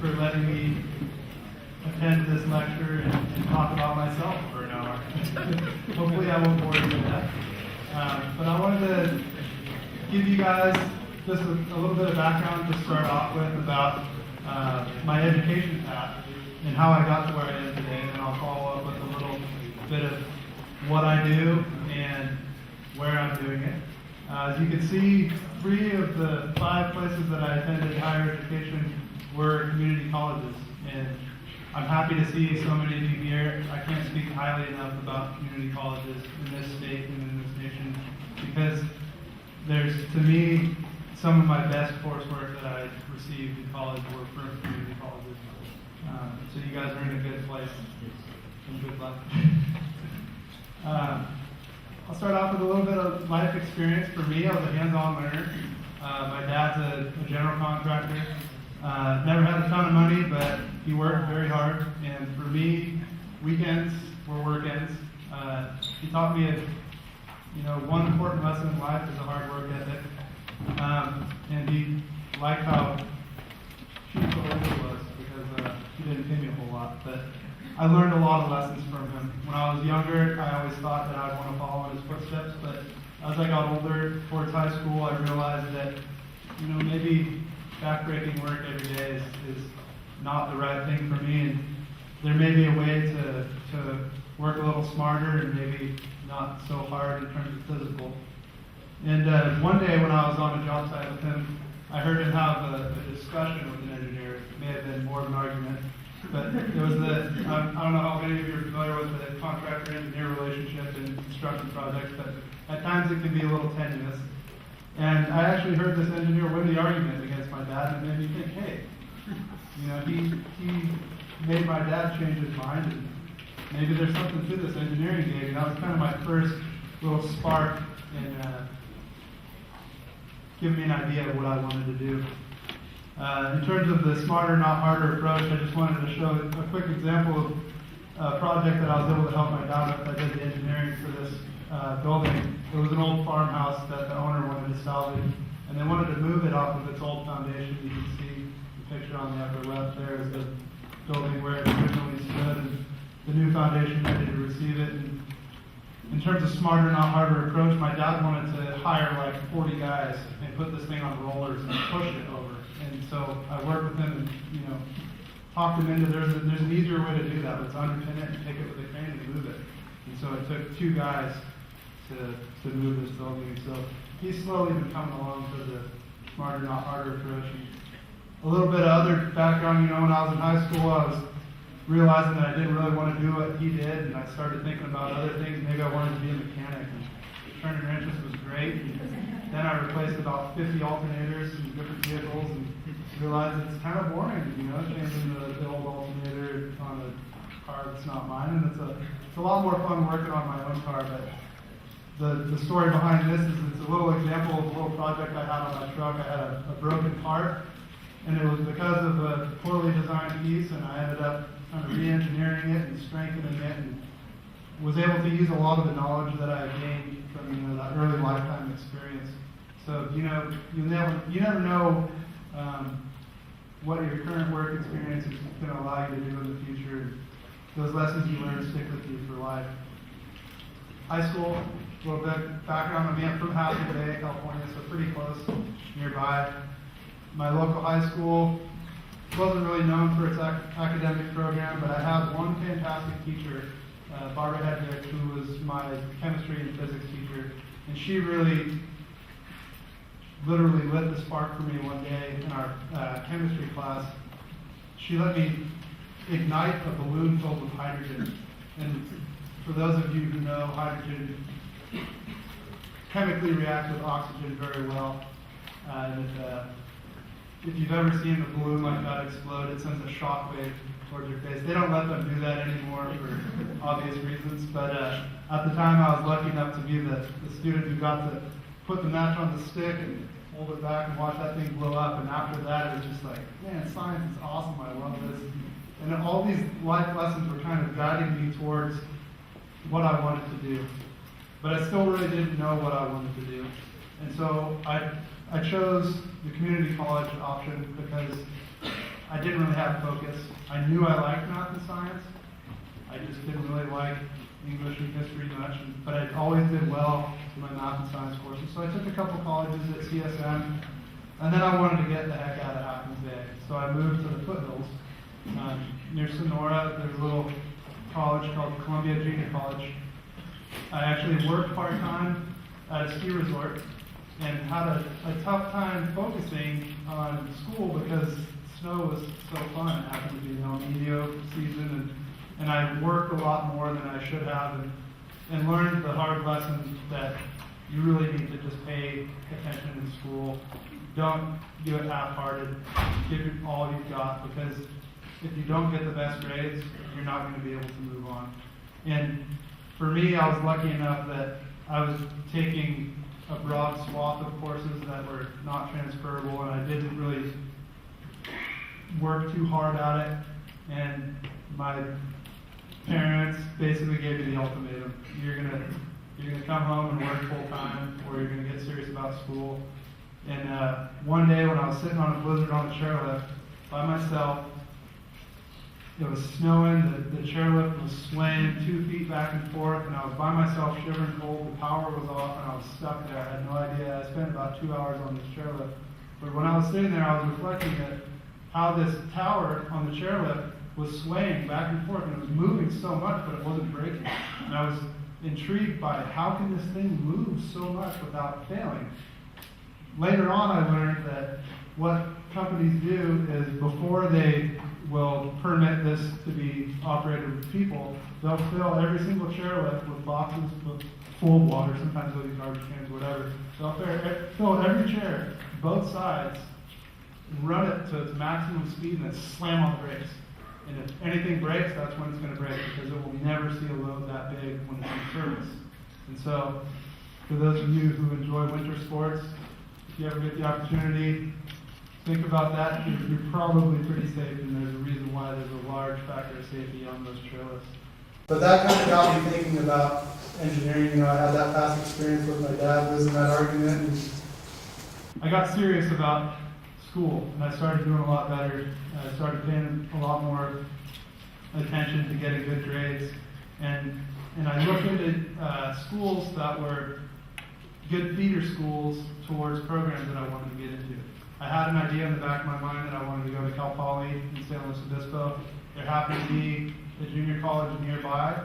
for letting me attend this lecture and talk about myself for an hour. Hopefully I won't bore you to death. But I wanted to give you guys just a little bit of background to start off with about my education path and how I got to where I am today, and then I'll follow up with a little bit of what I do and where I'm doing it. As you can see, 3 of the 5 places that I attended higher education were community colleges, and I'm happy to see so many of you here. I can't speak highly enough about community colleges in this state and in this nation, because there's, to me, some of my best coursework that I received in college were from community colleges. So you guys are in a good place, and good luck. I'll start off with a little bit of life experience. For me, I was a hands-on learner. My dad's a general contractor. Never had a ton of money, but he worked very hard. And for me, weekends were work ends. He taught me, one important lesson in life is a hard work ethic. And he liked how cheap the labor was, because he didn't pay me a whole lot. But I learned a lot of lessons from him. When I was younger, I always thought that I'd want to follow in his footsteps, but as I got older, towards high school, I realized that, maybe backbreaking work every day is not the right thing for me, and there may be a way to work a little smarter and maybe not so hard in terms of physical. And one day when I was on a job site with him, I heard him have a discussion with an engineer. It may have been more of an argument, but it was I don't know how many of you are familiar with the contractor-engineer relationship in construction projects, but at times it can be a little tenuous. And I actually heard this engineer win the argument against my dad, and it made me think, hey, he made my dad change his mind, and maybe there's something to this engineering gig. And that was kind of my first little spark in giving me an idea of what I wanted to do. In terms of the smarter, not harder approach, I just wanted to show a quick example of a project that I was able to help my dad with. I did the engineering for this building. It was an old farmhouse that the owner wanted to salvage, and they wanted to move it off of its old foundation. You can see the picture on the upper left there is the building where it originally stood, and the new foundation ready to receive it. And in terms of smarter, not harder approach, my dad wanted to hire like 40 guys and put this thing on rollers and push it over. And so I worked with him and, talked him into there's an easier way to do that. Let's underpin it and take it with a crane and move it. And so it took 2 guys to move this building. So he's slowly been coming along to the smarter, not harder approach. And a little bit of other background, when I was in high school, I was realizing that I didn't really want to do what he did, and I started thinking about other things. Maybe I wanted to be a mechanic, and turning wrenches was great. And then I replaced about 50 alternators in different vehicles, and realized it's kind of boring, changing the old alternator on a car that's not mine. And it's a lot more fun working on my own car. But the story behind this is it's a little example of a little project I had on my truck. I had a broken part, and it was because of a poorly designed piece, and I ended up kind of re-engineering it and strengthening it, and was able to use a lot of the knowledge that I gained from that early lifetime experience. So you never know what your current work experience is going to allow you to do in the future. And those lessons you learn stick with you for life. High school, a little bit background on me. I'm from Haskell Bay, California, so pretty close nearby. My local high school wasn't really known for its academic program, but I had one fantastic teacher, Barbara Hedrick, who was my chemistry and physics teacher, and she literally lit the spark for me one day in our chemistry class. She let me ignite a balloon filled with hydrogen. And for those of you who know, hydrogen chemically reacts with oxygen very well. If you've ever seen a balloon like that explode, it sends a shock wave towards your face. They don't let them do that anymore for obvious reasons, but at the time I was lucky enough to be the student who got to put the match on the stick and hold it back and watch that thing blow up. And after that, it was just like, man, science is awesome. I love this. And all these life lessons were kind of guiding me towards what I wanted to do. But I still really didn't know what I wanted to do. And so I chose the community college option because I didn't really have focus. I knew I liked math and science. I just didn't really like English and history much, but I always did well in my math and science courses. So I took a couple colleges at CSM, and then I wanted to get the heck out of Athens Bay. So I moved to the foothills near Sonora. There's a little college called Columbia Junior College. I actually worked part-time at a ski resort and had a tough time focusing on school because snow was so fun. It happened to be El Nino season, and I worked a lot more than I should have, and learned the hard lesson that you really need to just pay attention in school. Don't do it half-hearted. Give it all you've got, because if you don't get the best grades, you're not going to be able to move on. And for me, I was lucky enough that I was taking a broad swath of courses that were not transferable, and I didn't really work too hard at it. And my parents basically gave me the ultimatum: you're gonna come home and work full time, or you're gonna get serious about school. And one day when I was sitting on a blizzard on the chairlift by myself, it was snowing, the chairlift was swaying 2 feet back and forth, and I was by myself shivering cold, the power was off, and I was stuck there. I had no idea. I spent about 2 hours on this chairlift. But when I was sitting there, I was reflecting at how this tower on the chairlift was swaying back and forth, and it was moving so much, but it wasn't breaking. And I was intrigued by how can this thing move so much without failing. Later on, I learned that what companies do is before they will permit this to be operated with people, they'll fill every single chairlift with boxes full of water, sometimes they'll use garbage cans, whatever. They'll fill every chair, both sides, and run it to its maximum speed and then slam on the brakes. And if anything breaks, that's when it's going to break, because it will never see a load that big when it's in service. And so, for those of you who enjoy winter sports, if you ever get the opportunity, think about that. You're probably pretty safe, and there's a reason why there's a large factor of safety on those trailers. But that kind of got me thinking about engineering. I had that past experience with my dad losing that argument, and I got serious about school, and I started doing a lot better. I started paying a lot more attention to getting good grades, and I looked into schools that were good feeder schools towards programs that I wanted to get into. I had an idea in the back of my mind that I wanted to go to Cal Poly in San Luis Obispo. There happened to be a junior college nearby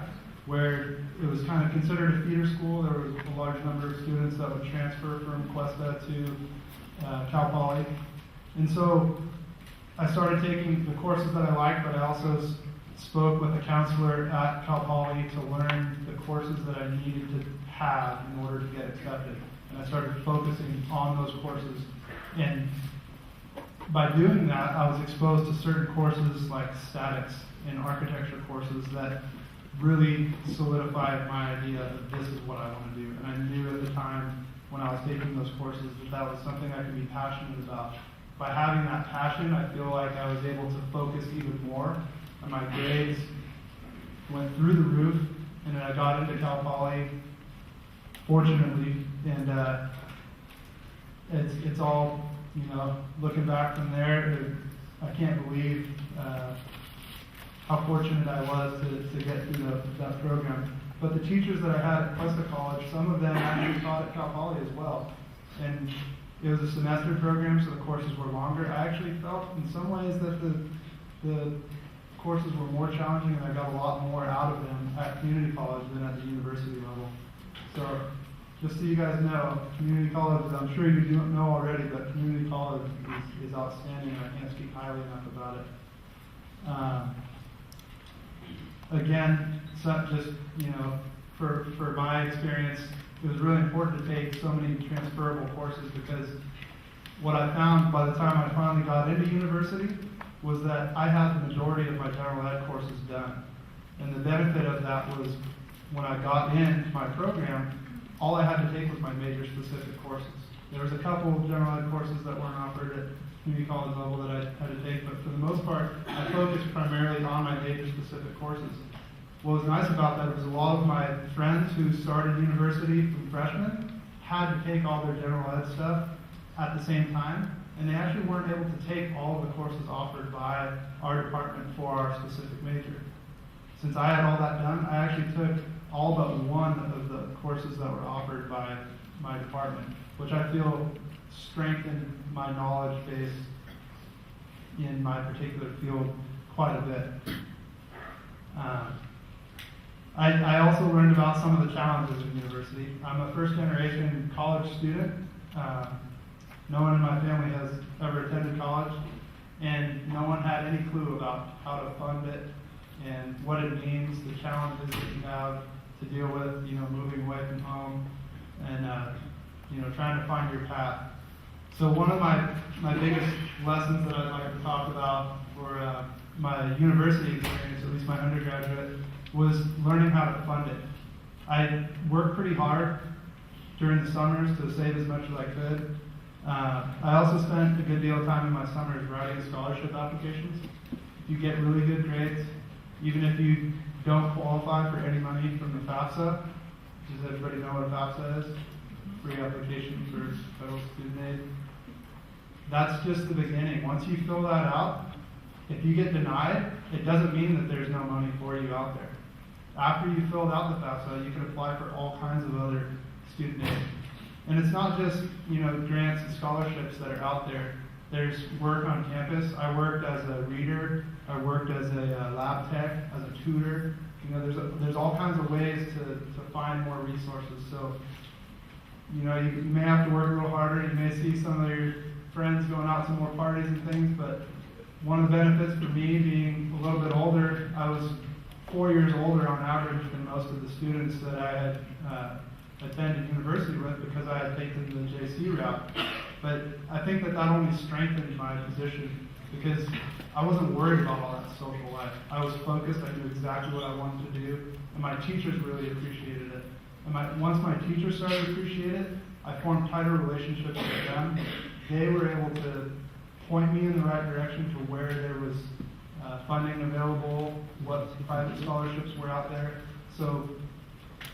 where it was kind of considered a feeder school. There was a large number of students that would transfer from Cuesta to Cal Poly. And so I started taking the courses that I liked, but I also spoke with a counselor at Cal Poly to learn the courses that I needed to have in order to get accepted. And I started focusing on those courses. And by doing that, I was exposed to certain courses like statics and architecture courses that really solidified my idea that this is what I want to do. And I knew at the time when I was taking those courses that was something I could be passionate about. By having that passion, I feel like I was able to focus even more, and my grades went through the roof, and then I got into Cal Poly, fortunately, and it's all, looking back from there, I can't believe how fortunate I was to get through that program. But the teachers that I had at Cuesta College, some of them actually taught at Cal Poly as well. And it was a semester program, so the courses were longer. I actually felt in some ways that the courses were more challenging, and I got a lot more out of them at community college than at the university level. So just so you guys know, community college, I'm sure you don't know already, but community college is outstanding, and I can't speak highly enough about it. Again, just, for my experience, it was really important to take so many transferable courses, because what I found by the time I finally got into university was that I had the majority of my general ed courses done. And the benefit of that was when I got into my program, all I had to take was my major-specific courses. There was a couple of general ed courses that weren't offered at community college level that I had to take, but for the most part, I focused primarily on my major-specific courses. What was nice about that was a lot of my friends who started university from freshmen had to take all their general ed stuff at the same time, and they actually weren't able to take all of the courses offered by our department for our specific major. Since I had all that done, I actually took all but one of the courses that were offered by my department, which I feel strengthened my knowledge base in my particular field quite a bit. I also learned about some of the challenges of university. I'm a first generation college student. No one in my family has ever attended college, and no one had any clue about how to fund it and what it means, the challenges that you have to deal with, moving away from home and, trying to find your path. So one of my biggest lessons that I'd like to talk about for my university experience, at least my undergraduate, was learning how to fund it. I worked pretty hard during the summers to save as much as I could. I also spent a good deal of time in my summers writing scholarship applications. If you get really good grades, even if you don't qualify for any money from the FAFSA, does everybody know what a FAFSA is? Free application for federal student aid. That's just the beginning. Once you fill that out, if you get denied, it doesn't mean that there's no money for you out there. After you filled out the FAFSA, you can apply for all kinds of other student aid. And it's not just, grants and scholarships that are out there. There's work on campus. I worked as a reader. I worked as a lab tech, as a tutor. There's all kinds of ways to find more resources. So, you may have to work a little harder. You may see some of your friends going out to more parties and things, but one of the benefits for me being a little bit older, I was 4 years older on average than most of the students that I had attended university with because I had taken the JC route. But I think that only strengthened my position because I wasn't worried about all that social life. I was focused, I knew exactly what I wanted to do, and my teachers really appreciated it. And once my teachers started to appreciate it, I formed tighter relationships with them. They were able to point me in the right direction to where there was funding available, what private scholarships were out there. So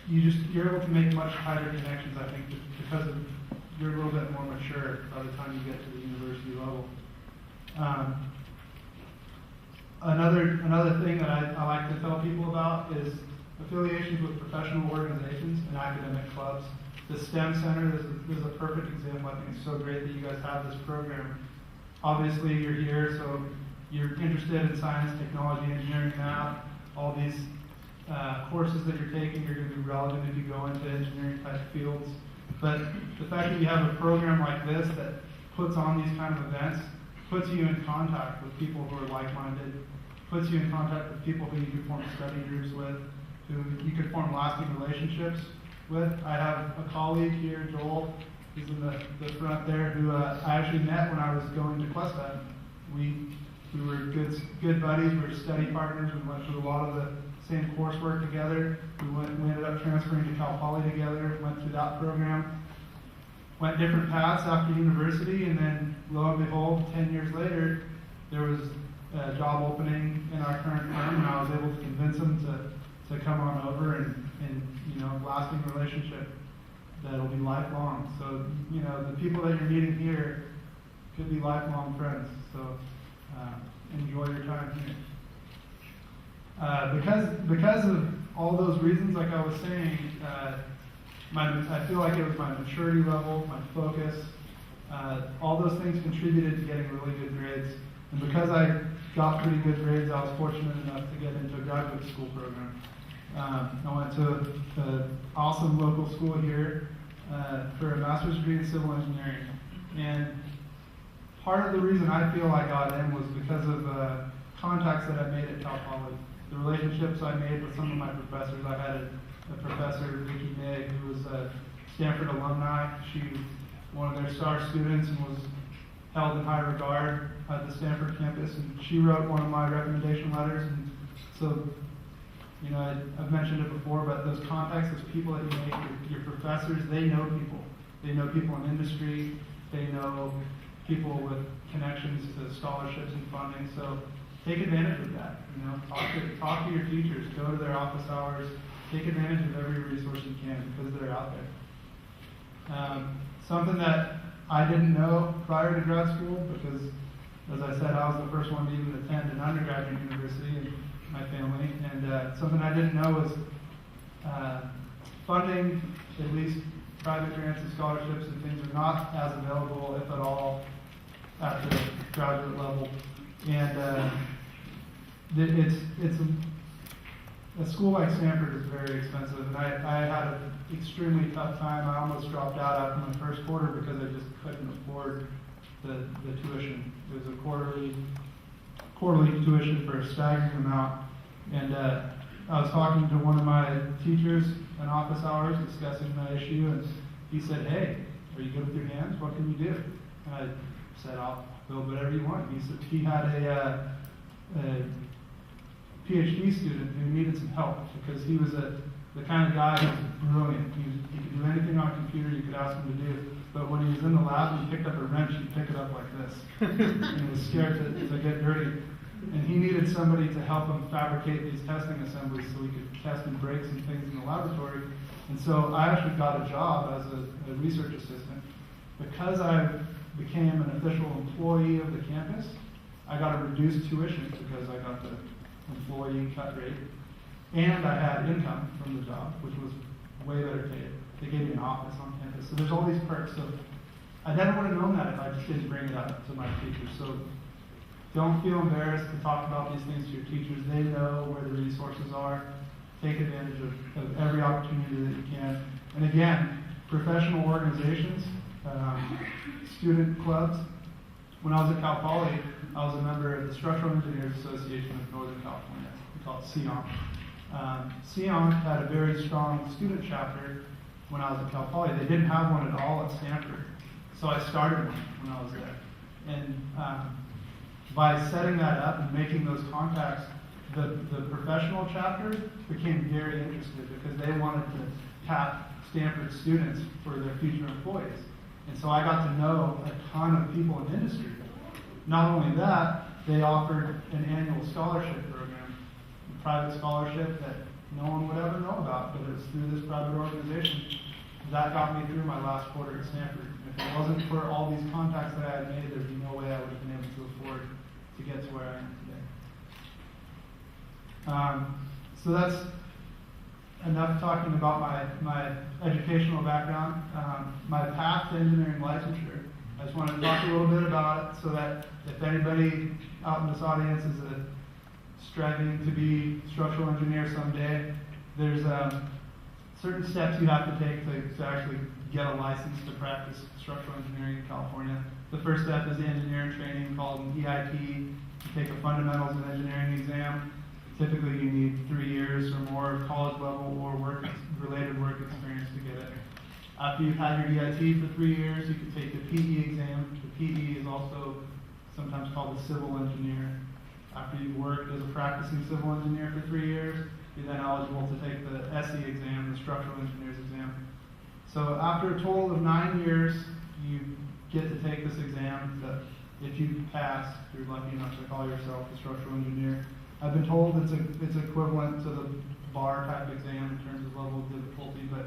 you're able to make much tighter connections, I think, because you're a little bit more mature by the time you get to the university level. Another thing that I like to tell people about is affiliations with professional organizations and academic clubs. The STEM Center is a perfect example. I think it's so great that you guys have this program. Obviously, you're here, so you're interested in science, technology, engineering, math, all these courses that you're taking are going to be relevant if you go into engineering type fields. But the fact that you have a program like this that puts on these kind of events puts you in contact with people who are like-minded, puts you in contact with people who you can form study groups with, who you can form lasting relationships with. I have a colleague here, Joel, who's in the front there, who I actually met when I was going to Questa. We were good buddies, we were study partners, we went through a lot of the same coursework together. We ended up transferring to Cal Poly together, went through that program, went different paths after university, and then lo and behold, 10 years later, there was a job opening in our current firm, and I was able to convince him to come on over and lasting relationship that'll be lifelong. So, the people that you're meeting here could be lifelong friends. So, enjoy your time here. Because of all those reasons, like I was saying, I feel like it was my maturity level, my focus, all those things contributed to getting really good grades. And because I got pretty good grades, I was fortunate enough to get into a graduate school program. I went to an awesome local school here for a master's degree in civil engineering. And part of the reason I feel I got in was because of contacts that I made at Cal Poly. The relationships I made with some of my professors. I had a professor, Vicki May, who was a Stanford alumni. She was one of their star students and was held in high regard at the Stanford campus. And she wrote one of my recommendation letters. And so, I've mentioned it before, but those contacts, those people that you make, your professors, they know people. They know people in industry. They know people with connections to scholarships and funding. So take advantage of that. Talk to your teachers. Go to their office hours. Take advantage of every resource you can because they're out there. Something that I didn't know prior to grad school because, as I said, I was the first one to even attend an undergraduate university in my family. And something I didn't know was funding, at least private grants and scholarships and things, are not as available, if at all, at the graduate level. And a school like Stanford is very expensive, and I had an extremely tough time. I almost dropped out after my first quarter because I just couldn't afford the tuition. It was a quarterly tuition for a staggering amount. And I was talking to one of my teachers in office hours discussing my issue, and he said, "Hey, are you good with your hands? What can you do?" And I said, "I'll build whatever you want." He said he had a PhD student who needed some help because he was the kind of guy who was brilliant. He could do anything on a computer you could ask him to do, but when he was in the lab and he picked up a wrench, he'd pick it up like this. And he was scared to get dirty. And he needed somebody to help him fabricate these testing assemblies so he could test and break some things in the laboratory. And so I actually got a job as a research assistant. Because I became an official employee of the campus, I got a reduced tuition because I got the employee cut rate. And I had income from the job, which was way better paid. They gave me an office on campus. So there's all these perks. So I never would have known that if I just didn't bring it up to my teachers. So don't feel embarrassed to talk about these things to your teachers. They know where the resources are. Take advantage of every opportunity that you can. And again, professional organizations, student clubs. When I was at Cal Poly, I was a member of the Structural Engineers Association of Northern California. We call it SEON. SEON had a very strong student chapter when I was at Cal Poly. They didn't have one at all at Stanford. So I started one when I was there. And by setting that up and making those contacts, the professional chapter became very interested because they wanted to tap Stanford students for their future employees. And so I got to know a ton of people in industry. Not only that, they offered an annual scholarship program, a private scholarship that no one would ever know about, but it was through this private organization. That got me through my last quarter at Stanford. If it wasn't for all these contacts that I had made, there'd be no way I would have been able to afford to get to where I am today. So that's enough talking about my educational background. My path to engineering licensure, I just want to talk a little bit about it so that if anybody out in this audience is striving to be a structural engineer someday, there's certain steps you have to take to actually get a license to practice structural engineering in California. The first step is the engineering training called an EIT. You take a fundamentals of engineering exam. Typically you need 3 years or more of college level or related work experience to get it. After you've had your EIT for 3 years, you can take the PE exam. The PE is also sometimes called the civil engineer. After you've worked as a practicing civil engineer for 3 years, you're then eligible to take the SE exam, the structural engineer's exam. So after a total of 9 years, you get to take this exam that if you pass, you're lucky enough to call yourself a structural engineer. I've been told it's equivalent to the bar type exam in terms of level of difficulty, but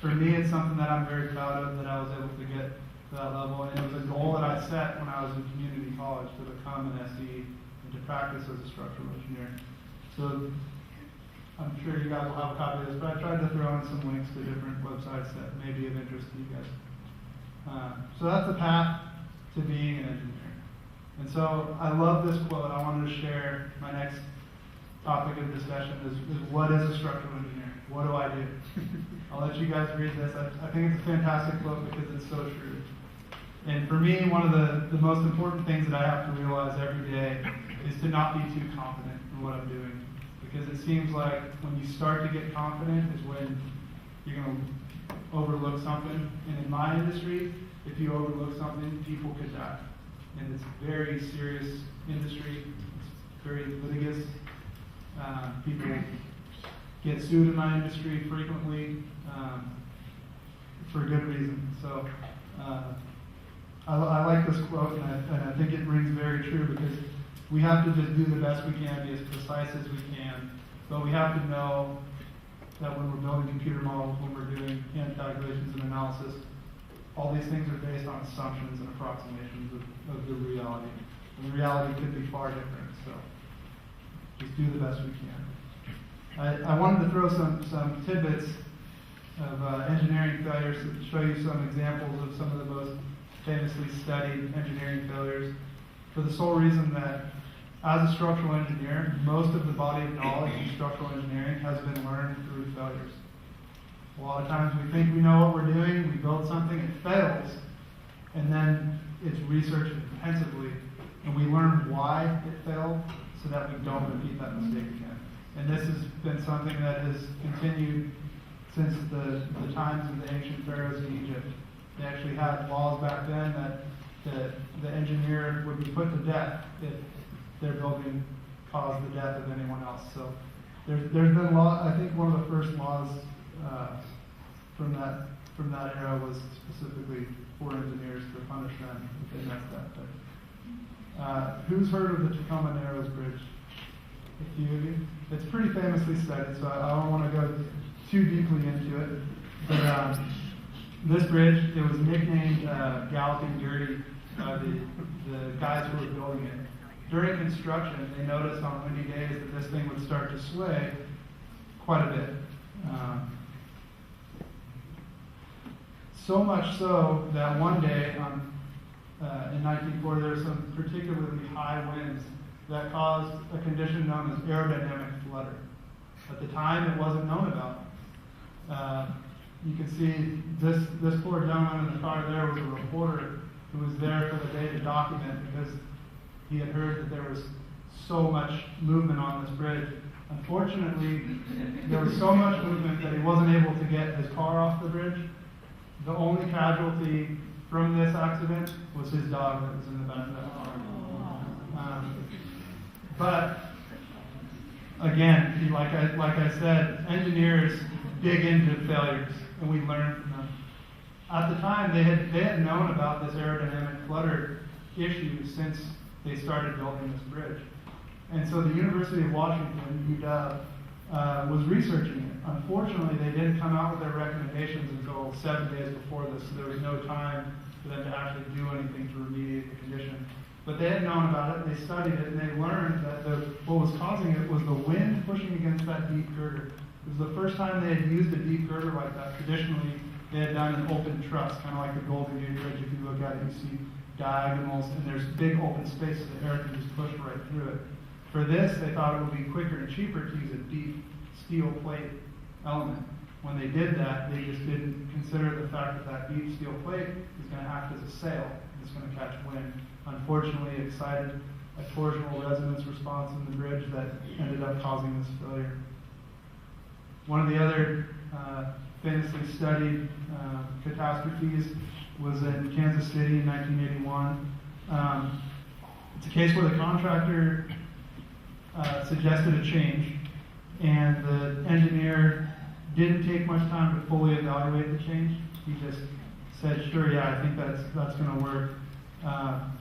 for me, it's something that I'm very proud of that I was able to get to that level. And it was a goal that I set when I was in community college to become an SE and to practice as a structural engineer. So I'm sure you guys will have a copy of this, but I tried to throw in some links to different websites that may be of interest to you guys. So that's the path to being an engineer. And so I love this quote. I wanted to share my next topic of discussion is what is a structural engineer? What do I do? I'll let you guys read this. I think it's a fantastic quote because it's so true. And for me, one of the most important things that I have to realize every day is to not be too confident in what I'm doing. Because it seems like when you start to get confident is when you're going to overlook something. And in my industry, if you overlook something, people could die. And it's a very serious industry. It's very litigious. People get sued in my industry frequently for good reason. So I like this quote, and I think it rings very true because we have to just do the best we can, be as precise as we can, but we have to know that when we're building computer models, when we're doing hand calculations and analysis, all these things are based on assumptions and approximations of the reality. And the reality could be far different, so just do the best we can. I wanted to throw some tidbits of engineering failures to show you some examples of some of the most famously studied engineering failures, for the sole reason that as a structural engineer, most of the body of knowledge in structural engineering has been learned through failures. A lot of times we think we know what we're doing, we build something, it fails, and then it's researched intensively, and we learn why it failed so that we don't repeat that mistake again. And this has been something that has continued since the times of the ancient pharaohs in Egypt. They actually had laws back then that the engineer would be put to death if their building caused the death of anyone else. So there's been law. I think one of the first laws from that era was specifically for engineers to punish them if they messed up. Who's heard of the Tacoma Narrows Bridge? A few of you. It's pretty famously studied, so I don't want to go too deeply into it. But this bridge, it was nicknamed Galloping Gertie by the guys who were building it. During construction, they noticed on windy days that this thing would start to sway quite a bit. So much so that one day in 1940, there were some particularly high winds that caused a condition known as aerodynamic flutter. At the time, it wasn't known about. You can see this poor gentleman in the car there was a reporter who was there for the day to document because he had heard that there was so much movement on this bridge. Unfortunately, there was so much movement that he wasn't able to get his car off the bridge. The only casualty from this accident was his dog that was in the back of that car. But again, like I said, engineers dig into failures, and we learn from them. At the time, they had known about this aerodynamic flutter issue since they started building this bridge. And so the University of Washington, UW, was researching it. Unfortunately, they didn't come out with their recommendations until 7 days before this, so there was no time for them to actually do anything to remediate the condition. But they had known about it, they studied it, and they learned that what was causing it was the wind pushing against that deep girder. It was the first time they had used a deep girder like that. Traditionally, they had done an open truss, kind of like the Golden Gate Bridge. If you look at it, you see diagonals, and there's big open spaces that air can just push right through it. For this, they thought it would be quicker and cheaper to use a deep steel plate element. When they did that, they just didn't consider the fact that that deep steel plate is going to act as a sail. It's going to catch wind. Unfortunately, it excited a torsional resonance response in the bridge that ended up causing this failure. One of the other famously studied catastrophes was in Kansas City in 1981. It's a case where the contractor suggested a change, and the engineer didn't take much time to fully evaluate the change. He just said, "Sure, yeah, I think that's going to work."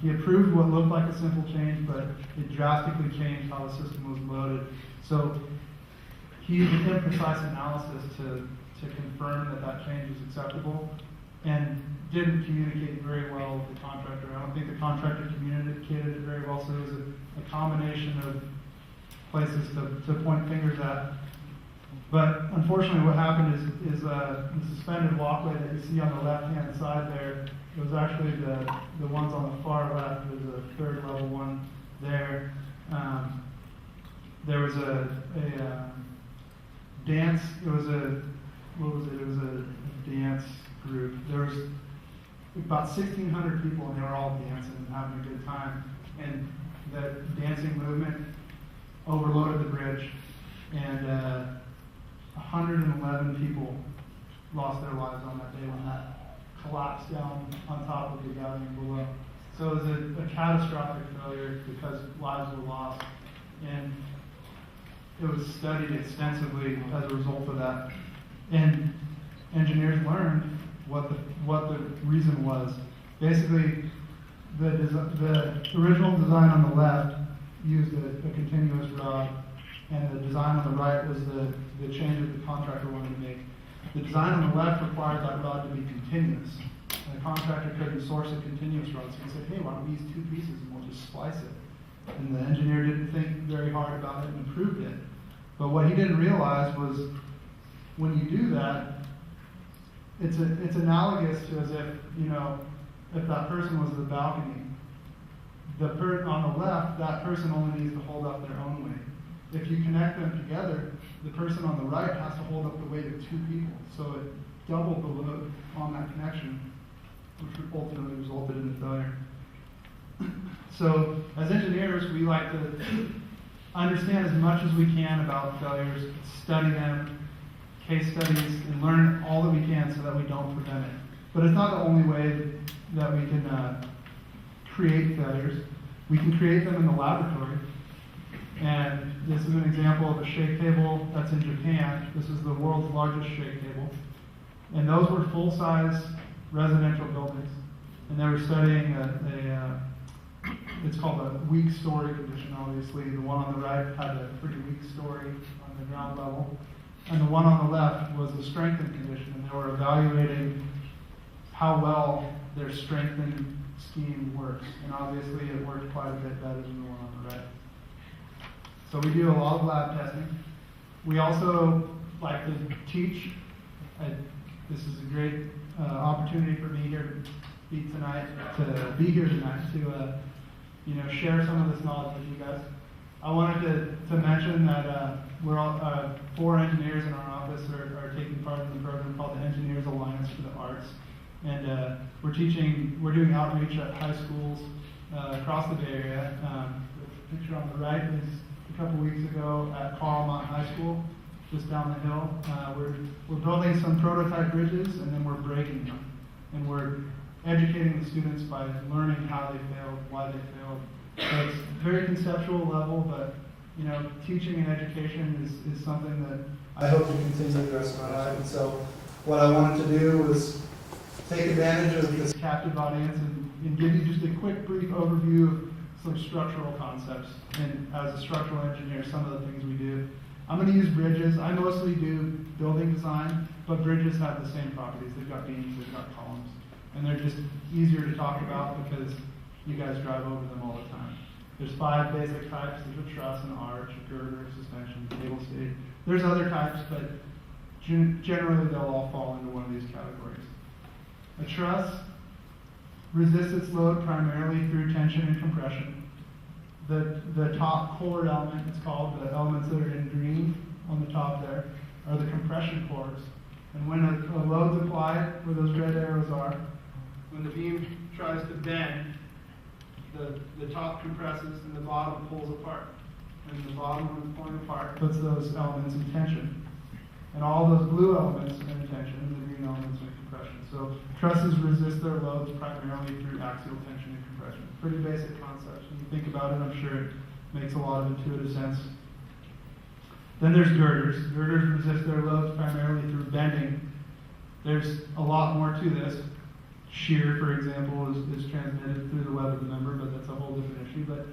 He approved what looked like a simple change, but it drastically changed how the system was loaded. So he used imprecise analysis to confirm that change was acceptable, and didn't communicate very well with the contractor. I don't think the contractor communicated it very well, so it was a combination of places to point fingers at. But unfortunately, what happened is the suspended walkway that you see on the left-hand side there, it was actually the ones on the far left. There's a third level one there. There was a dance. It was a dance group. There was about 1,600 people, and they were all dancing and having a good time. And the dancing movement overloaded the bridge, and 111 people lost their lives on that day when that collapsed down on top of the gallery below. So it was a catastrophic failure because lives were lost, and it was studied extensively as a result of that. And engineers learned what the reason was. Basically, the original design on the left used a continuous rod, and the design on the right was the change that the contractor wanted to make. The design on the left required that rod to be continuous. The contractor couldn't source a continuous rod, so he said, hey, why don't we use 2 pieces and we'll just splice it? And the engineer didn't think very hard about it and approved it. But what he didn't realize was when you do that, it's analogous to as if, you know, if that person was the balcony, on the left, that person only needs to hold up their own weight. If you connect them together, the person on the right has to hold up the weight of 2 people. So it doubled the load on that connection, which ultimately resulted in the failure. So as engineers, we like to understand as much as we can about failures, study them, case studies, and learn all that we can so that we don't prevent it. But it's not the only way that we can create failures. We can create them in the laboratory. And this is an example of a shake table that's in Japan. This is the world's largest shake table. And those were full-size residential buildings. And they were studying it's called a weak story condition, obviously. The one on the right had a pretty weak story on the ground level. And the one on the left was a strengthened condition. And they were evaluating how well their strengthened scheme works. And obviously it worked quite a bit better than the one on the right. So we do a lot of lab testing. We also like to teach. This is a great opportunity for me here to be here tonight to share some of this knowledge with you guys. I wanted to mention that we're all 4 engineers in our office are taking part in the program called the Engineers Alliance for the Arts, and we're doing outreach at high schools across the Bay Area. The picture on the right is a couple weeks ago at Carlmont High School, just down the hill. We're building some prototype bridges, and then we're breaking them, and we're educating the students by learning how they failed, why they failed. So it's very conceptual level, but teaching and education is something that I hope to continue the rest of my life. And so what I wanted to do was take advantage of this captive audience and give you just a quick brief overview of some structural concepts. And as a structural engineer, some of the things we do. I'm going to use bridges. I mostly do building design, but bridges have the same properties. They've got beams, they've got columns. And they're just easier to talk about because you guys drive over them all the time. There's 5 basic types. There's a truss, an arch, a girder, suspension, cable stay. There's other types, but generally they'll all fall into one of these categories. A truss resists its load primarily through tension and compression. The top core element, it's called, the elements that are in green on the top there, are the compression cores. And when a load's applied, where those red arrows are, when the beam tries to bend, the top compresses and the bottom pulls apart. And the bottom, when it's pulling apart, puts those elements in tension. And all those blue elements are in tension, and the green elements are in compression. So trusses resist their loads primarily through axial tension and compression. Pretty basic concepts. When you think about it, I'm sure it makes a lot of intuitive sense. Then there's girders. Girders resist their loads primarily through bending. There's a lot more to this. Shear, for example, is transmitted through the web of the member, but that's a whole different issue. But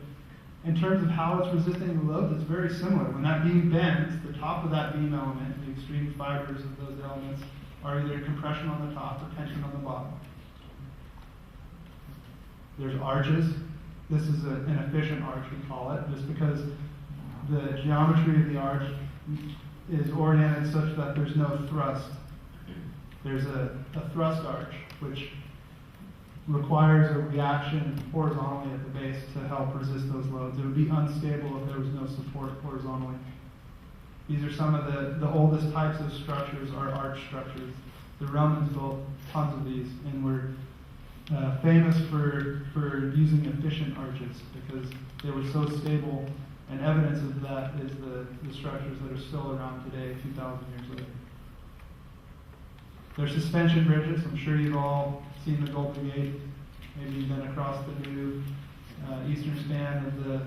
in terms of how it's resisting the loads, it's very similar. When that beam bends, the top of that beam element, the extreme fibers of those elements, are either compression on the top or tension on the bottom. There's arches. This is an efficient arch, we call it, just because the geometry of the arch is oriented such that there's no thrust. There's a thrust arch, which requires a reaction horizontally at the base to help resist those loads. It would be unstable if there was no support horizontally. These are some of the oldest types of structures are arch structures. The Romans built tons of these, and we're famous for using efficient arches because they were so stable, and evidence of that is the structures that are still around today, 2,000 years later. There's suspension bridges. I'm sure you've all seen the Golden Gate. Maybe you've been across the new eastern span of the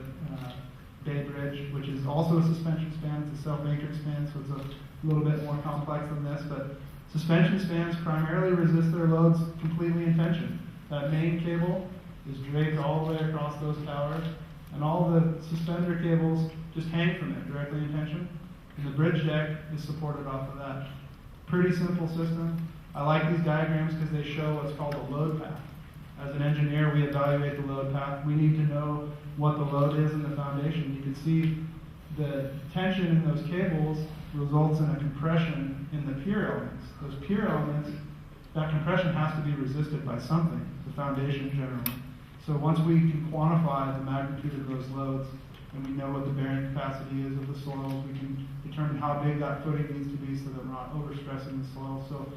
Bay Bridge, which is also a suspension span. It's a self-anchored span, so it's a little bit more complex than this. But suspension spans primarily resist their loads completely in tension. That main cable is draped all the way across those towers, and all the suspender cables just hang from it directly in tension. And the bridge deck is supported off of that. Pretty simple system. I like these diagrams because they show what's called a load path. As an engineer, we evaluate the load path. We need to know what the load is in the foundation. You can see the tension in those cables results in a compression in the pier elements. Those pier elements, that compression has to be resisted by something, the foundation generally. So once we can quantify the magnitude of those loads, and we know what the bearing capacity is of the soils, we can determine how big that footing needs to be so that we're not overstressing the soil. So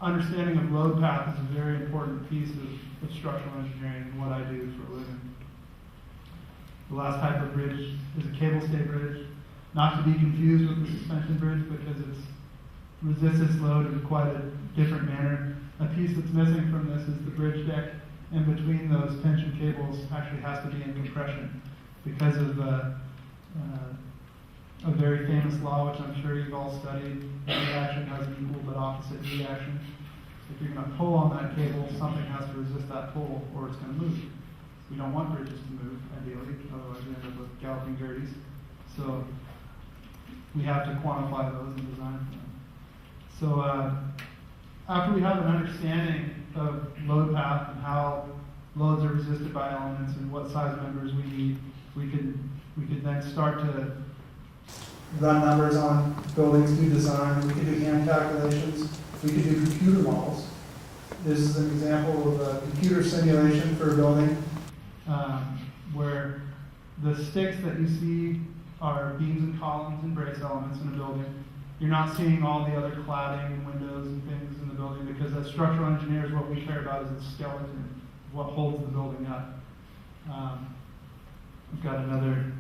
understanding of load path is a very important piece of structural engineering and what I do for a living. The last type of bridge is a cable stay bridge, not to be confused with the suspension bridge because it resists its load in quite a different manner. A piece that's missing from this is the bridge deck in between those tension cables actually has to be in compression because of a very famous law, which I'm sure you've all studied. Every action has an equal but opposite reaction. If you're going to pull on that cable, something has to resist that pull or it's going to move. We don't want bridges to move, ideally, otherwise we end up with galloping gerties. So we have to quantify those and design for them. So after we have an understanding of load path and how loads are resisted by elements and what size members we need, we could then start to run numbers on buildings, do design. We could do hand calculations. We could do computer models. This is an example of a computer simulation for a building where the sticks that you see are beams and columns and brace elements in a building. You're not seeing all the other cladding and windows and things in the building because as structural engineers, what we care about is the skeleton, what holds the building up. We've got another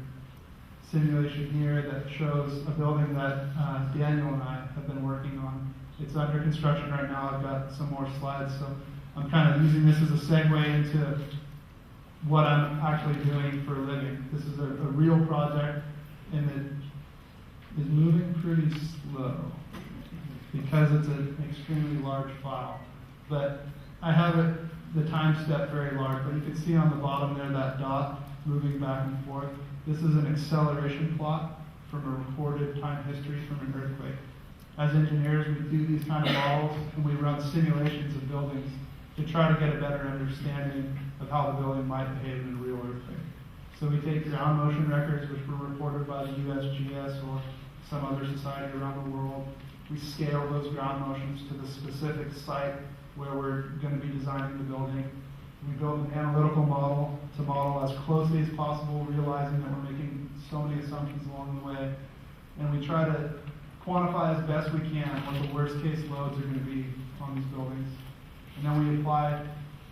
simulation here that shows a building that Daniel and I have been working on. It's under construction right now. I've got some more slides, so I'm kind of using this as a segue into what I'm actually doing for a living. This is a real project, and it is moving pretty slow because it's an extremely large file. But I have it, the time step very large, but you can see on the bottom there that dot moving back and forth. This is an acceleration plot from a recorded time history from an earthquake. As engineers, we do these kind of models and we run simulations of buildings to try to get a better understanding of how the building might behave in a real earthquake. So we take ground motion records, which were reported by the USGS or some other society around the world. We scale those ground motions to the specific site where we're going to be designing the building. We build an analytical model to model as closely as possible, realizing that we're making so many assumptions along the way. And we try to quantify as best we can what the worst case loads are going to be on these buildings. And then we apply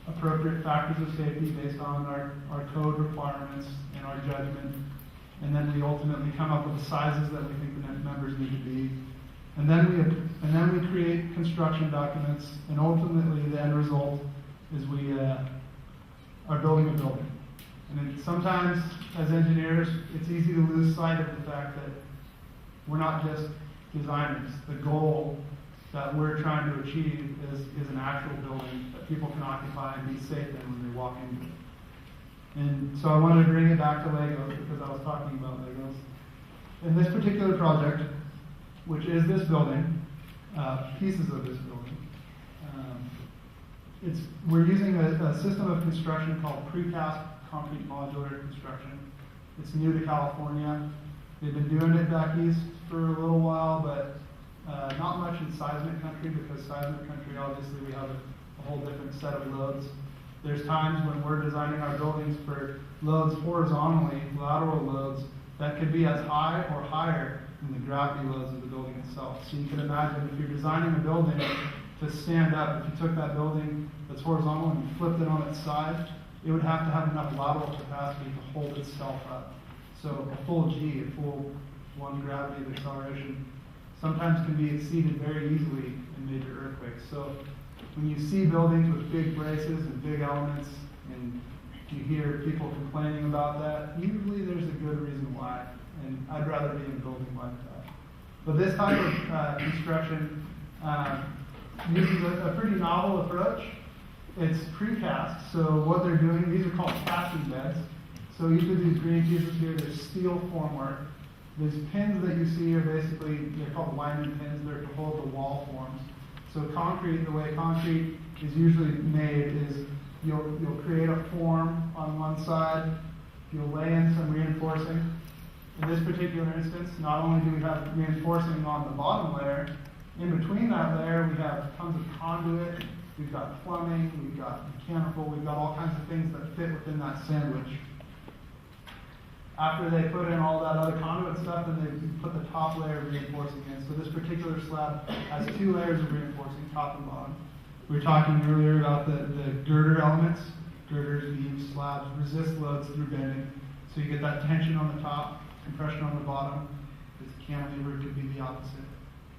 appropriate factors of safety based on our code requirements and our judgment. And then we ultimately come up with the sizes that we think the members need to be. And then we create construction documents, and ultimately the end result is we are building a building. And then sometimes, as engineers, it's easy to lose sight of the fact that we're not just designers. The goal that we're trying to achieve is an actual building that people can occupy and be safe in when they walk into it. And so I wanted to bring it back to Legos because I was talking about Legos. In this particular project, which is this building, pieces of this building, we're using a system of construction called precast concrete modular construction. It's new to California. They've been doing it back east for a little while, but not much in seismic country because seismic country, obviously, we have a whole different set of loads. There's times when we're designing our buildings for loads horizontally, lateral loads, that could be as high or higher than the gravity loads of the building itself. So you can imagine if you're designing a building to stand up, if you took that building that's horizontal and you flipped it on its side, it would have to have enough lateral capacity to hold itself up. So a full G, a full one gravity of acceleration, sometimes can be exceeded very easily in major earthquakes. So when you see buildings with big braces and big elements, and you hear people complaining about that, usually there's a good reason why, and I'd rather be in a building like that. But this type of construction uses a pretty novel approach. It's precast, so what they're doing, these are called casting beds. So each of these green pieces here, there's steel formwork. These pins that you see are basically, they're called lineman pins. They're to hold the wall forms. So concrete, the way concrete is usually made is you'll create a form on one side, you'll lay in some reinforcing. In this particular instance, not only do we have reinforcing on the bottom layer, in between that layer we have tons of conduit, we've got plumbing, we've got mechanical, we've got all kinds of things that fit within that sandwich. After they put in all that other conduit stuff, then they put the top layer of reinforcing in. So this particular slab has 2 layers of reinforcing, top and bottom. We were talking earlier about the girder elements. Girders, beams, slabs resist loads through bending. So you get that tension on the top, compression on the bottom. This cantilever could be the opposite.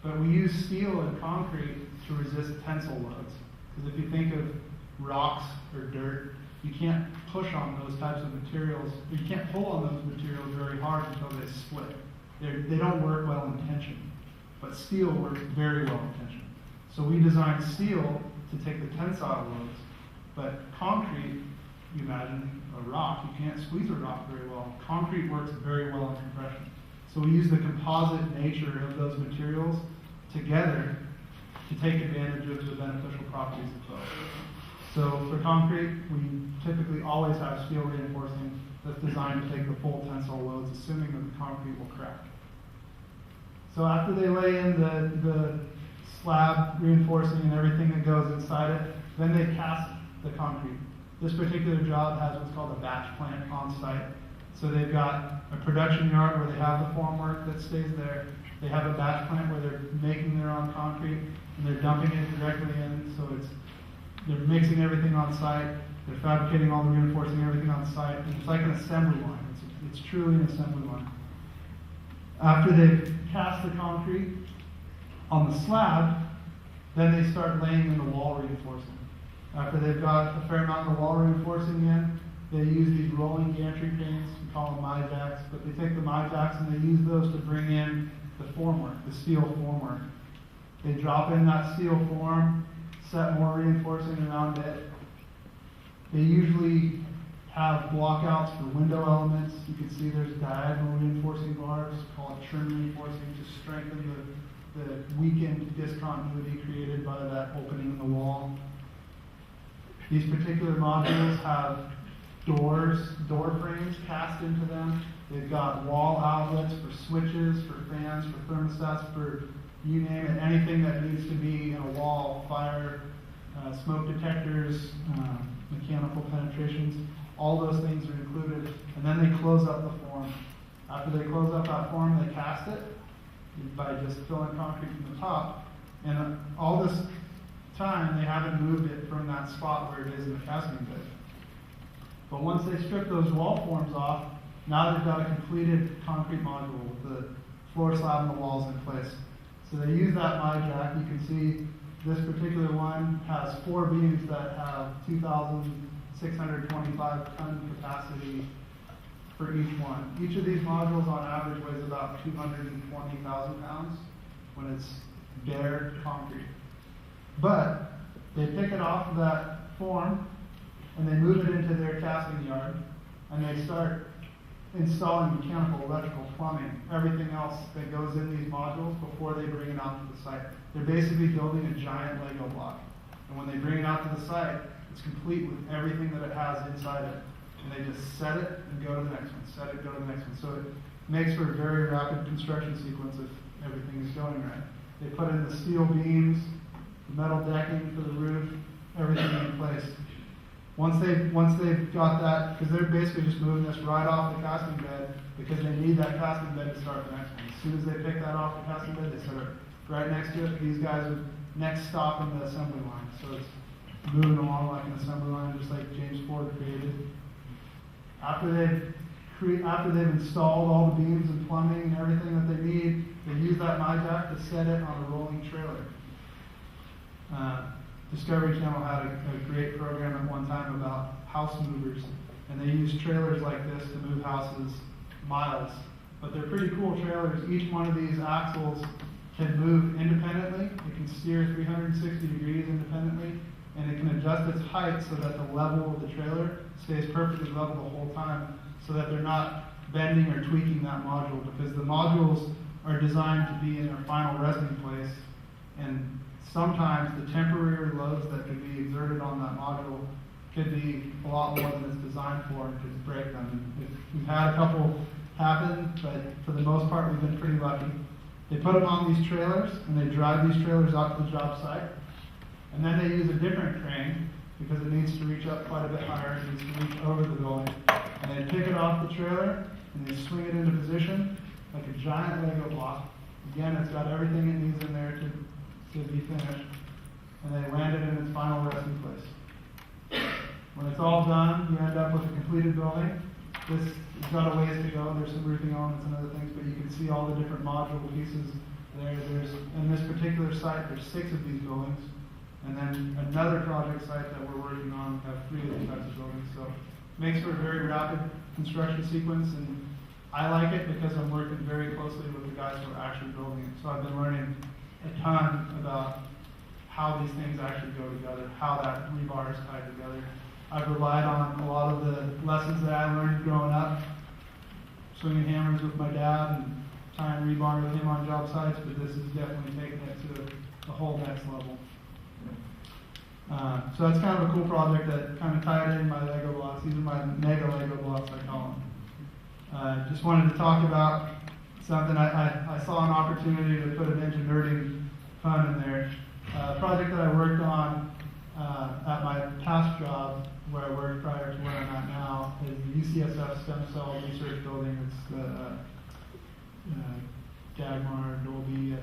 But we use steel and concrete to resist tensile loads. Because if you think of rocks or dirt, you can't push on those types of materials. You can't pull on those materials very hard until they split. They don't work well in tension. But steel works very well in tension. So we designed steel to take the tensile loads. But concrete, you imagine a rock, you can't squeeze a rock very well. Concrete works very well in compression. So we use the composite nature of those materials together to take advantage of the beneficial properties of both. So for concrete, we typically always have steel reinforcing that's designed to take the full tensile loads, assuming that the concrete will crack. So after they lay in the slab reinforcing and everything that goes inside it, then they cast the concrete. This particular job has what's called a batch plant on site. So they've got a production yard where they have the formwork that stays there. They have a batch plant where they're making their own concrete and they're dumping it directly in. So they're mixing everything on site. They're fabricating all the reinforcing, everything on site. It's like an assembly line. It's truly an assembly line. After they've cast the concrete on the slab, then they start laying in the wall reinforcing. After they've got a fair amount of wall reinforcing in, they use these rolling gantry cranes, we call them my-jacks, but they take the my-jacks and they use those to bring in the formwork, the steel formwork. They drop in that steel form, set more reinforcing around it. They usually have blockouts for window elements. You can see there's diagonal reinforcing bars, called trim reinforcing, to strengthen the weakened discontinuity created by that opening in the wall. These particular modules have door frames cast into them. They've got wall outlets for switches, for fans, for thermostats, for you name it, anything that needs to be in a wall, fire, smoke detectors, mechanical penetrations, all those things are included. And then they close up the form. After they close up that form, they cast it by just filling concrete from the top. And all this time, they haven't moved it from that spot where it is in the casting bed. But once they strip those wall forms off, now they've got a completed concrete module with the floor slab and the walls in place. So they use that my-jack. You can see this particular one has 4 beams that have 2,625 ton capacity for each one. Each of these modules on average weighs about 220,000 pounds when it's bare concrete. But they pick it off of that form and they move it into their casting yard and they start installing mechanical, electrical, plumbing, everything else that goes in these modules before they bring it out to the site. They're basically building a giant Lego block. And when they bring it out to the site, it's complete with everything that it has inside it. And they just set it and go to the next one, set it, go to the next one. So it makes for a very rapid construction sequence if everything is going right. They put in the steel beams, the metal decking for the roof, everything in place. Once they've got that, because they're basically just moving this right off the casting bed because they need that casting bed to start the next one. As soon as they pick that off the casting bed, they start right next to it. These guys are next stop in the assembly line. So it's moving along like an assembly line, just like James Ford created. After they've installed all the beams and plumbing and everything that they need, they use that my-jack to set it on a rolling trailer. Discovery Channel had a great program at one time about house movers, and they use trailers like this to move houses miles. But they're pretty cool trailers. Each one of these axles can move independently. It can steer 360 degrees independently, and it can adjust its height so that the level of the trailer stays perfectly level the whole time, so that they're not bending or tweaking that module, because the modules are designed to be in their final resting place And sometimes the temporary loads that could be exerted on that module could be a lot more than it's designed for and could break them. And we've had a couple happen, but for the most part, we've been pretty lucky. They put them on these trailers, and they drive these trailers out to the job site. And then they use a different crane, because it needs to reach up quite a bit higher, it needs to reach over the building. And they pick it off the trailer, and they swing it into position like a giant Lego block. Again, it's got everything it needs in there to be finished. And they land it in its final resting place. When it's all done, you end up with a completed building. This has got a ways to go. There's some roofing elements and other things, but you can see all the different module pieces there. In this particular site, there's 6 of these buildings. And then another project site that we're working on have 3 of these types of buildings. So it makes for a very rapid construction sequence, and I like it because I'm working very closely with the guys who are actually building it. So I've been learning a ton about how these things actually go together, how that rebar is tied together. I've relied on a lot of the lessons that I learned growing up, swinging hammers with my dad and tying rebar with him on job sites, but this is definitely taking it to a whole next level. So that's kind of a cool project that kind of tied in my Lego blocks. These are my mega Lego blocks, I call them. Just wanted to talk about something. I saw an opportunity to put an engineering pun in there. A project that I worked on at my past job, where I worked prior to where I'm at now, is the UCSF Stem Cell Research Building. It's the Dagmar, Dolby.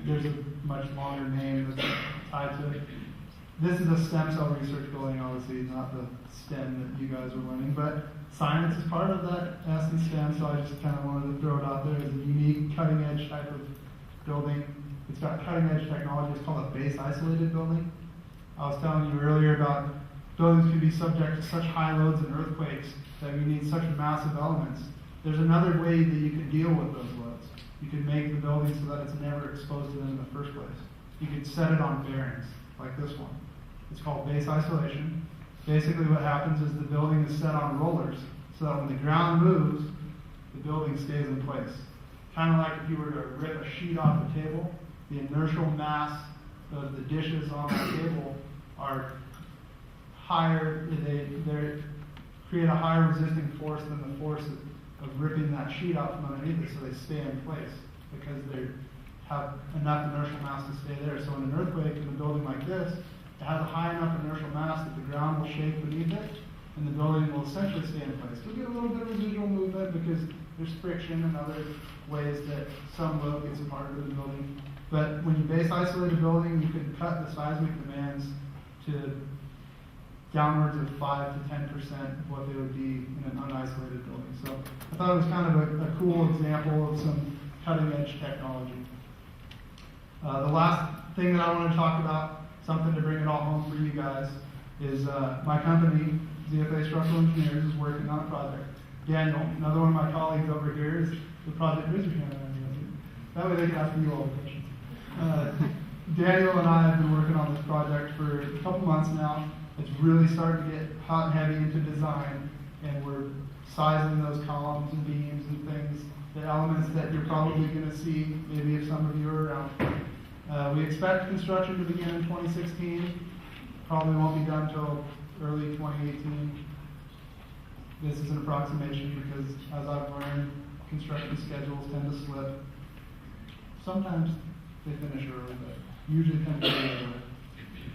There's a much longer name that's tied to it. This is a stem cell research building, obviously, not the STEM that you guys are learning, but science is part of that S in STEM, so I just kind of wanted to throw it out there as a unique, cutting-edge type of building. It's got cutting-edge technology. It's called a base-isolated building. I was telling you earlier about buildings can be subject to such high loads and earthquakes that you need such massive elements. There's another way that you can deal with those loads. You can make the building so that it's never exposed to them in the first place. You can set it on bearings, like this one. It's called base isolation. Basically what happens is the building is set on rollers, so that when the ground moves, the building stays in place. Kind of like if you were to rip a sheet off the table, the inertial mass of the dishes on that table are higher, they create a higher resisting force than the force of ripping that sheet out from underneath it, so they stay in place because they have enough inertial mass to stay there. So in an earthquake in a building like this, it has a high enough inertial mass that the ground will shake beneath it, and the building will essentially stay in place. You'll get a little bit of residual movement because there's friction and other ways that some load gets imparted to the building. But when you base isolate a building, you can cut the seismic demands to downwards of 5 to 10% of what they would be in an unisolated building. So I thought it was kind of a cool example of some cutting-edge technology. The last thing that I want to talk about, something to bring it all home for you guys, is my company, ZFA Structural Engineers, is working on a project. Daniel, another one of my colleagues over here, is the project manager. That way they can ask you all the questions. Daniel and I have been working on this project for a couple months now. It's really starting to get hot and heavy into design, and we're sizing those columns and beams and things, the elements that you're probably going to see, maybe if some of you are around. We expect construction to begin in 2016. Probably won't be done until early 2018. This is an approximation because, as I've learned, construction schedules tend to slip. Sometimes they finish early, but usually tend to be early.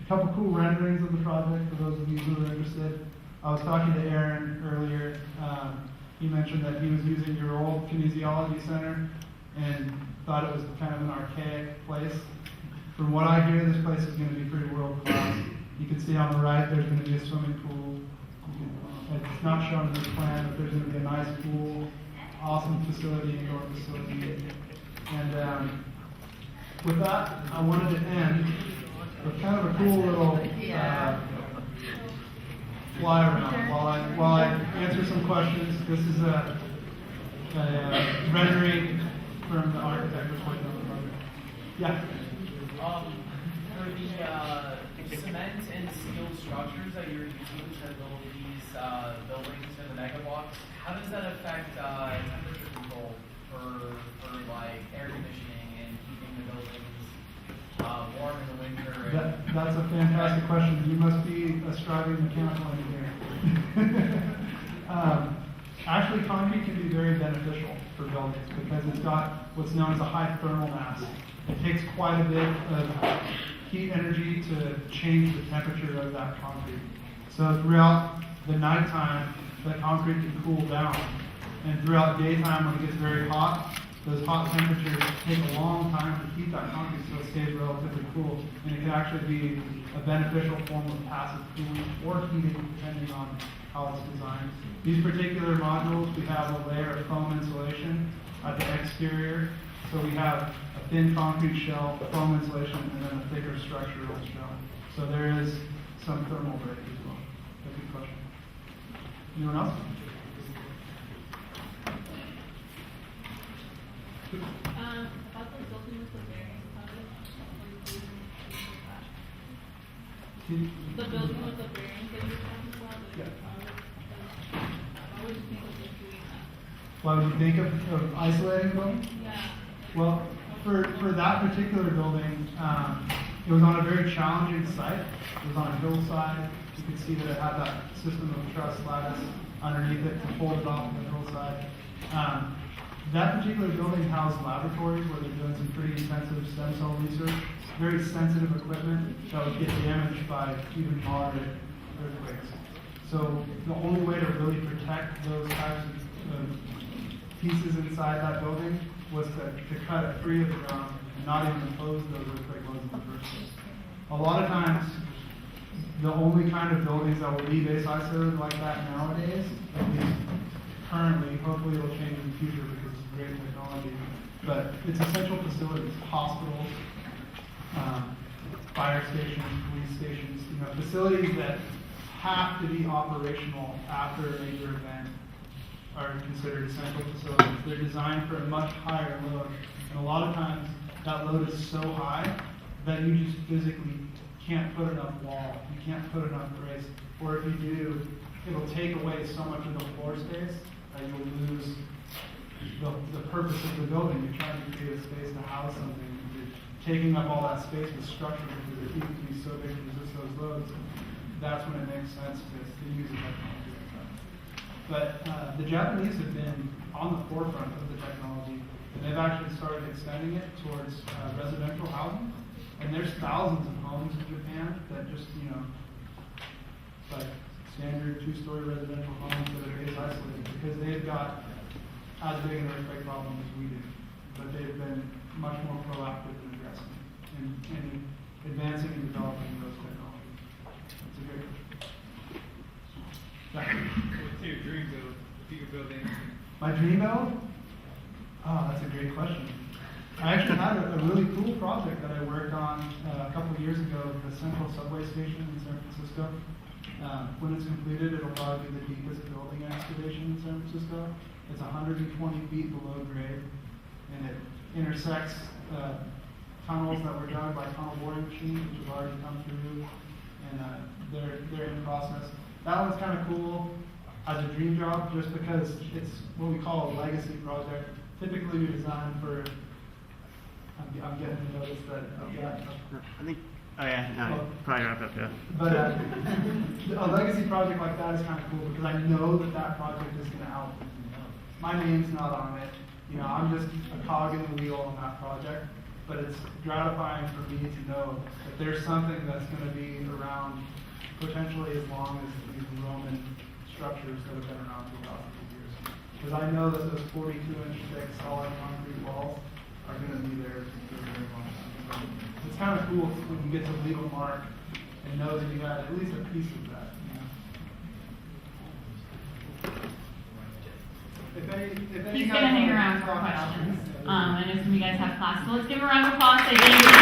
A couple cool renderings of the project for those of you who are interested. I was talking to Aaron earlier. He mentioned that he was using your old kinesiology center and thought it was kind of an archaic place. From what I hear, this place is going to be pretty world class. You can see on the right there's going to be a swimming pool. It's not shown in this plan, but there's going to be a nice pool, awesome facility, indoor facility. And with that, I wanted to end with kind of a cool little fly around while I answer some questions. This is a rendering from the architect who's working on the project. Yeah. For the cement and steel structures that you're using to build these buildings and the mega blocks, how does that affect temperature control for like air conditioning and keeping the buildings That's a fantastic question. You must be a striving mechanical engineer. Actually, concrete can be very beneficial for buildings because it's got what's known as a high thermal mass. It takes quite a bit of heat energy to change the temperature of that concrete. So throughout the nighttime, the concrete can cool down. And throughout the daytime, when it gets very hot, those hot temperatures take a long time to heat that concrete so it stays relatively cool. And it can actually be a beneficial form of passive cooling or heating, depending on how it's designed. These particular modules, we have a layer of foam insulation at the exterior. So we have a thin concrete shell, foam insulation, and then a thicker structural shell. So there is some thermal break as well. That's a good question. Anyone else? About the building with the bearings, how did the building with the bearings that you're talking about? Yeah. Why would you think of just doing that? Why would you think of isolating the building? Yeah. Well, for that particular building, it was on a very challenging site. It was on a hillside. You could see that it had that system of truss lattice underneath it to hold it off on the hillside. That particular building housed laboratories where they're doing some pretty intensive stem cell research, very sensitive equipment that would get damaged by even moderate earthquakes. So the only way to really protect those types of pieces inside that building was to cut it free of the ground and not even impose those earthquake loads in the first place. A lot of times, the only kind of buildings that will be base isolated like that nowadays, at least currently, hopefully it'll change in the future because it's great technology, but it's essential facilities, hospitals, fire stations, police stations, facilities that have to be operational after a major event are considered essential facilities. They're designed for a much higher load, and a lot of times that load is so high that you just physically can't put enough wall, you can't put enough brace, or if you do, it'll take away so much of the floor space that you'll lose the purpose of the building. You're trying to create a space to house something. You're taking up all that space with structure because the heat can be so big to resist those loads. That's when it makes sense to use a technology like that. But the Japanese have been on the forefront of the technology, and they've actually started extending it towards residential housing. And there's thousands of homes in Japan that just, like standard two-story residential homes that are base isolated because they've got as big an earthquake problem as we do. But they've been much more proactive in addressing it and advancing and developing those technologies. It's a great question. What's your dream build? If you could build anything? My dream build? Oh, that's a great question. I actually had a really cool project that I worked on a couple of years ago at the Central Subway Station in San Francisco. When it's completed, it'll probably be the deepest building excavation in San Francisco. It's 120 feet below grade, and it intersects tunnels that were dug by tunnel boring machines, which have already come through, and they're in process. That one's kind of cool as a dream job, just because it's what we call a legacy project. Typically, we design for. I'm getting the notice that. I think. Oh yeah, no, Well, probably wrap up. Yeah. But a legacy project like that is kind of cool because I know that project is going to outlive me. My name's not on it. I'm just a cog in the wheel on that project. But it's gratifying for me to know that there's something that's going to be around potentially as long as these Roman structures that have been around for thousands of years. Because I know that those 42-inch thick solid concrete walls are going to be there for a very long time. It's kind of cool when you get to leave a mark and know that you got at least a piece of that. He's going to hang around for questions. I know some of you guys have class, so let's give a round of applause to David.